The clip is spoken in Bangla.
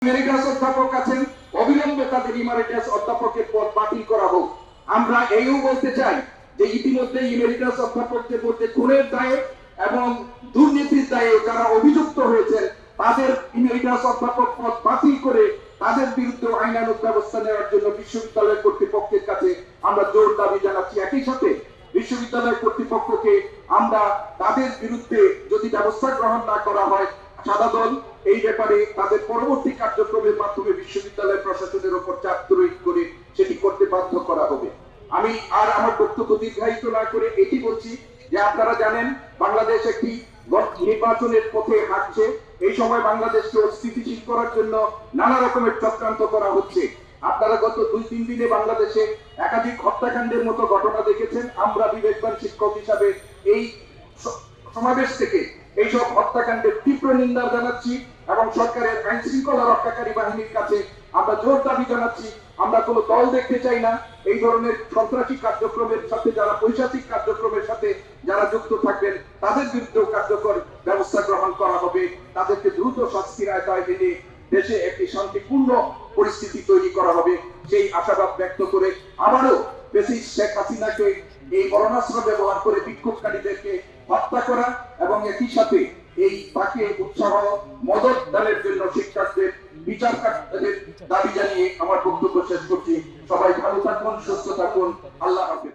ইমেরিটাস অধ্যাপক আছেন, অবিলম্বে তাদের ইমেরিটাস অধ্যাপকের পদ বাতিল করা হোক। আমরা এইও বলতে চাই যে ইতিমধ্যে ইমেরিটাস অধ্যাপকদের মধ্যে খুনের দায়ে এবং দুর্নীতির দায়ে যারা অভিযুক্ত হয়েছেন তাদের ইমেরিটাস অধ্যাপক পদ বাতিল করে তাদের বিরুদ্ধে আইনানুগ ব্যবস্থা নেওয়ার জন্য বিশ্ববিদ্যালয় কর্তৃপক্ষের কাছে আমরা জোর দাবি জানাচ্ছি। একই সাথে বিশ্ববিদ্যালয় কর্তৃপক্ষকে আমরা তাদের বিরুদ্ধে যদি ব্যবস্থা গ্রহণ না করা হয়, সাদা দল এই ব্যাপারে তাদের পরবর্তী কার্যক্রমের মাধ্যমে বিশ্ববিদ্যালয় প্রশাসনের উপর চাপ প্রয়োগ করে সেটি করতে বাধ্য করা হবে। আমি আর আমার বক্তব্য দীর্ঘায়িত না করে এটি বলছি যে আপনারা জানেন বাংলাদেশ একটি নির্বাচনের পথে হাঁটছে। এই সময় বাংলাদেশকে অস্থিতিশীল করার জন্য নানা রকমের চক্রান্ত করা হচ্ছে। আপনারা গত 2-3 দিনে বাংলাদেশে একাধিক হত্যাকাণ্ডের মতো ঘটনা দেখেছেন। আমরা বিবেকবান শিক্ষক হিসাবে এই সমাবেশ থেকে এইসব হত্যাকাণ্ডের তীব্র নিন্দা জানাচ্ছি এবং সরকারের আইন শৃঙ্খলা রক্ষাকারী বাহিনীর কাছে আমরা জোর দাবি জানাচ্ছি। আমরা কোনো দল দেখতে চাই না। এই ধরনের সন্ত্রাসী কার্যক্রমের সাথে যারা পৈশাচিক কার্যক্রমের সাথে যারা যুক্ত থাকবেন তাদের বিরুদ্ধে কার্যকর ব্যবস্থা গ্রহণ করা হবে। তাদেরকে দ্রুত শাস্তির আওতায় এনে দেশে একটি শান্তিপূর্ণ পরিস্থিতি তৈরি করা হবে সেই আশাবাদ ব্যক্ত করে আবারও ফ্যাসিস্ট শেখ হাসিনাকে এই মরণাস্ত্র ব্যবহার করে বিক্ষোভকারীদেরকে হত্যা করা এবং একই সাথে এই তাকে উৎসাহ মদত দানের জন্য শিক্ষকদের বিচার দাবি জানিয়ে আমার বক্তব্য শেষ করছি। সবাই ভালো থাকুন, সুস্থ থাকুন। আল্লাহ হাফেজ।